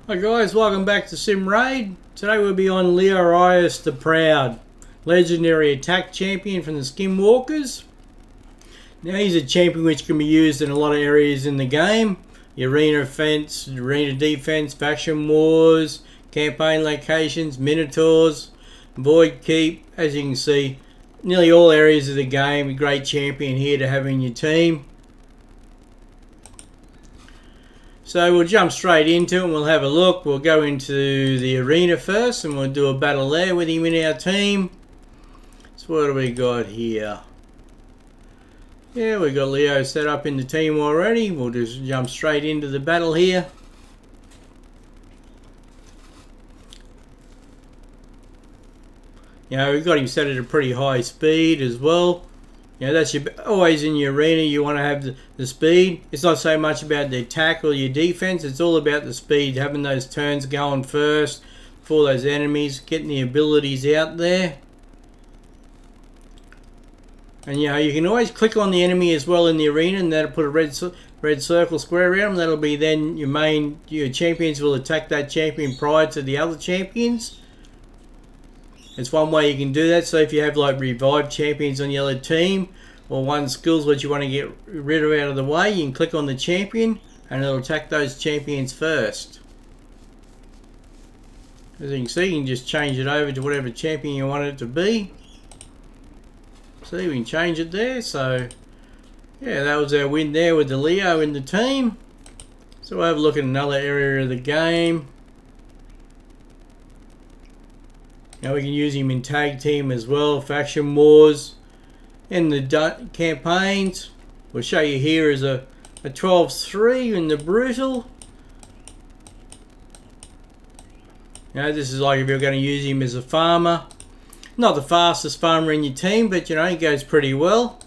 Hi guys, welcome back to Sim Raid. Today we'll be on Leorius the Proud, legendary attack champion from the Skinwalkers. Now he's a champion which can be used in a lot of areas in the game. Arena defense, arena defense, faction wars, campaign locations, minotaurs, void keep. As you can see, nearly all areas of the game. A great champion here to have in your team. So we'll jump straight into it and we'll have a look. We'll go into the arena first and we'll do a battle there with him in our team. So what do we got here? Yeah, we got Leo set up in the team already. We'll just jump straight into the battle here. You know, we've got him set at a pretty high speed as well. You know, that's always in your arena, you want to have the speed. It's not so much about the attack or your defense, it's all about the speed, having those turns going first for those enemies, getting the abilities out there. And you know, you can always click on the enemy as well in the arena, and that'll put a red circle square around them. That'll be then your champions will attack that champion prior to the other champions. It's one way you can do that. So if you have like revived champions on your other team, or one skills which you want to get rid of out of the way, you can click on the champion and it'll attack those champions first. As you can see, you can just change it over to whatever champion you want it to be. See, we can change it there. So yeah, that was our win there with the Leo in the team. So we'll have a look at another area of the game. Now we can use him in tag team as well, faction wars, and the campaigns. We'll show you here is a 12-3 in the brutal. Now this is like if you're going to use him as a farmer. Not the fastest farmer in your team, but you know, he goes pretty well.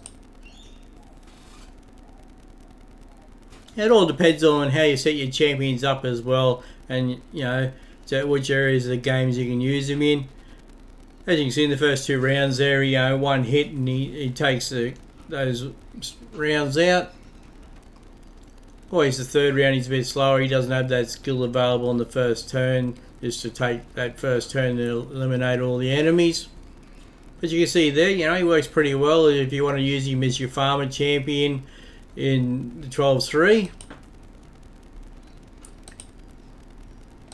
It all depends on how you set your champions up as well, and you know, which areas of the games you can use them in. As you can see in the first two rounds there, you know, one hit and he takes those rounds out. Always the third round he's a bit slower. He doesn't have that skill available on the first turn, just to take that first turn to eliminate all the enemies. But you can see there, you know, he works pretty well if you want to use him as your farmer champion in the 12-3.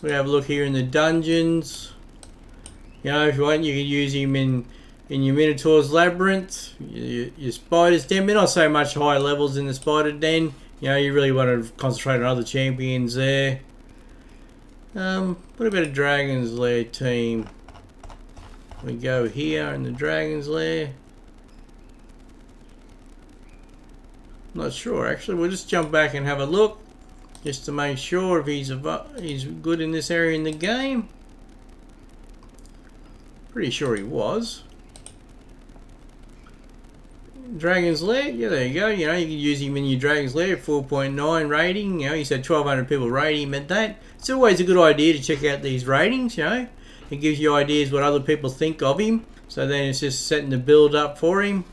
We have a look here in the dungeons. You know, if you want, you can use him in your Minotaur's Labyrinth, your Spider's Den, but not so much high levels in the Spider Den. You know, you really want to concentrate on other champions there. What about a Dragon's Lair team? We go here in the Dragon's Lair. Not sure, actually. We'll just jump back and have a look, just to make sure if he's good in this area in the game. Pretty sure he was. Dragon's Lair, yeah, there you go. You know, you can use him in your Dragon's Lair, 4.9 rating. You know, he's had 1,200 people rate him at that. It's always a good idea to check out these ratings, you know. It gives you ideas what other people think of him. So then it's just setting the build up for him.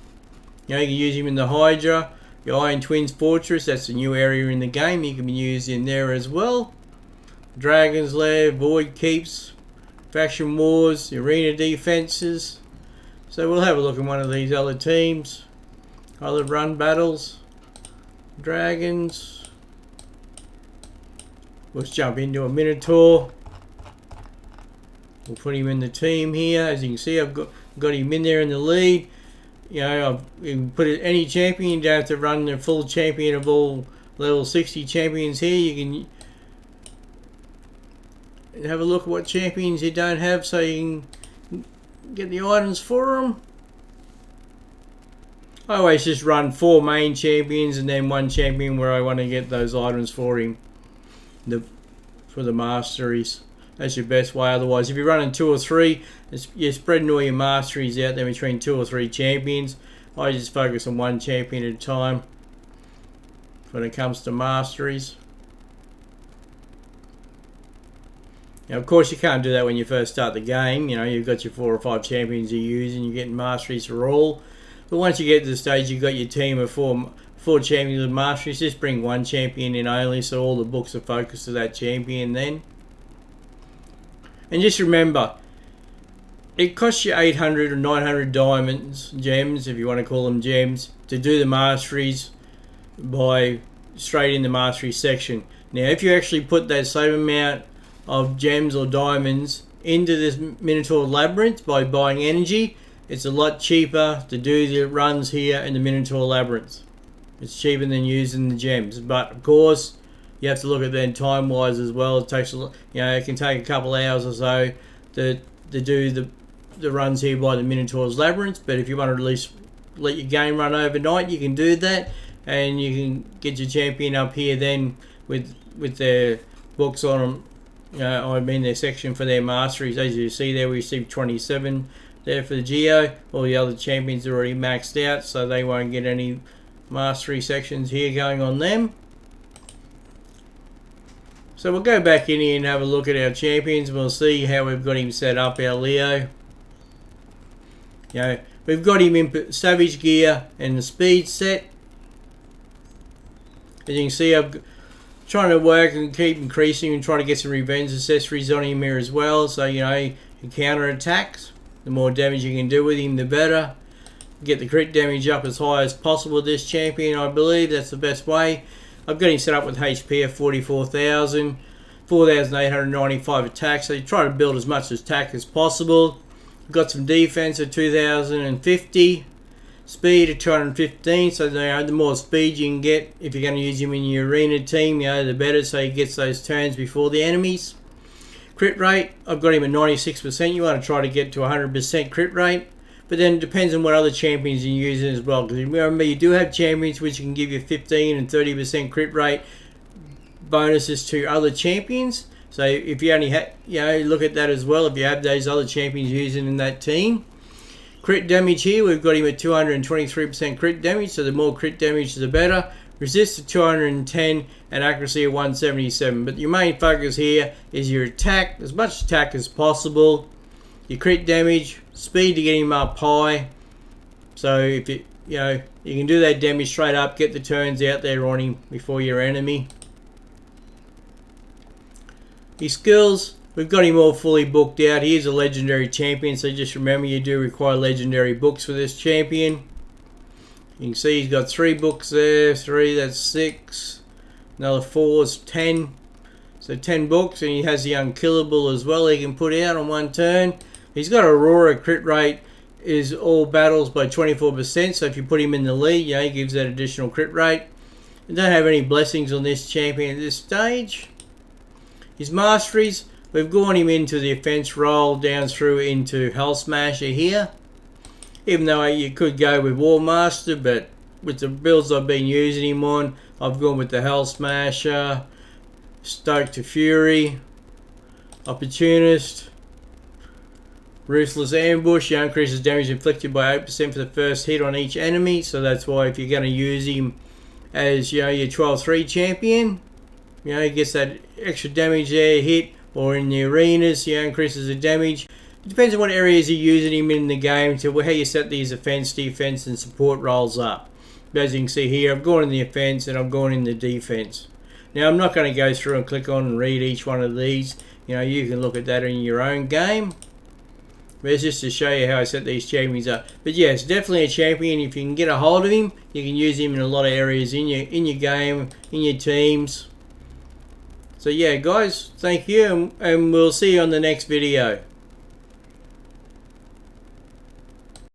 You know, you can use him in the Hydra, your Iron Twins Fortress. That's a new area in the game. He can be used in there as well. Dragon's Lair, Void Keeps, Faction Wars, Arena Defenses. So we'll have a look at one of these other teams. Other run battles. Dragons. Let's jump into a Minotaur. We'll put him in the team here. As you can see, I've got him in there in the lead. You know, you can put it any champion. You don't have to run the full champion of all level 60 champions here. You can have a look at what champions you don't have so you can get the items for them. I always just run 4 main champions and then 1 champion where I want to get those items for him for the masteries. That's your best way. Otherwise, if you're running 2 or 3, you're spreading all your masteries out there between 2 or 3 champions. I just focus on 1 champion at a time when it comes to masteries. Now, of course, you can't do that when you first start the game. You know, you've got your 4 or 5 champions you use and you're getting masteries for all. But once you get to the stage, you've got your team of four champions with masteries. Just bring 1 champion in only, so all the books are focused to that champion then. And just remember, it costs you 800 or 900 diamonds, gems, if you want to call them gems, to do the masteries by straight in the mastery section. Now, if you actually put that same amount of gems or diamonds into this Minotaur Labyrinth by buying energy, it's a lot cheaper to do the runs here in the Minotaur Labyrinth. It's cheaper than using the gems, but of course you have to look at that time wise as well. It takes it can take a couple hours or so to do the runs here by the Minotaur's Labyrinth. But if you want to at least let your game run overnight, you can do that, and you can get your champion up here then with their books on them. I mean their section for their masteries. As you see there, we received 27 there for the Geo. All the other champions are already maxed out, so they won't get any mastery sections here going on them. So we'll go back in here and have a look at our champions. We'll see how we've got him set up, our Leo. We've got him in Savage gear and the speed set. As you can see, I'm trying to work and keep increasing and try to get some revenge accessories on him here as well. So, he can counter attacks. The more damage you can do with him, the better. Get the crit damage up as high as possible with this champion, I believe. That's the best way. I've got him set up with HP of 44,000, 4,895 attack. So you try to build as much attack as possible. Got some defense at 2,050, speed at 215. So the more speed you can get, if you're going to use him in your arena team, the better. So he gets those turns before the enemies. Crit rate, I've got him at 96%. You want to try to get to 100% crit rate. But then it depends on what other champions you're using as well. Because remember, you do have champions which can give you 15 and 30% crit rate bonuses to other champions. So if you only look at that as well, if you have those other champions using in that team. Crit damage here, we've got him at 223% crit damage. So the more crit damage, the better. Resist at 210 and accuracy at 177. But your main focus here is your attack, as much attack as possible. Your crit damage, speed to get him up high. So if you can do that damage straight up, get the turns out there on him before your enemy. His skills, we've got him all fully booked out. He is a legendary champion, so just remember you do require legendary books for this champion. You can see he's got 3 books there. 3, that's 6. Another 4 is 10. So 10 books, and he has the unkillable as well he can put out on one turn. He's got Aurora crit rate is all battles by 24%, so if you put him in the lead, he gives that additional crit rate. We don't have any blessings on this champion at this stage. His masteries, we've gone him into the offense roll down through into Hell Smasher here. Even though you could go with War Master, but with the builds I've been using him on, I've gone with the Hell Smasher, Stoked to Fury, Opportunist, Ruthless Ambush. Increases damage inflicted by 8% for the first hit on each enemy. So that's why if you're going to use him as your 12-3 champion, he gets that extra damage there, hit, or in the arenas, increases the damage. It depends on what areas you're using him in the game to how you set these offense, defense, and support rolls up. But as you can see here, I've gone in the offense and I've gone in the defense. Now I'm not going to go through and click on and read each one of these. You can look at that in your own game. But it's just to show you how I set these champions up. But yes, definitely a champion. If you can get a hold of him, you can use him in a lot of areas in your game, in your teams. So yeah, guys, thank you, and we'll see you on the next video.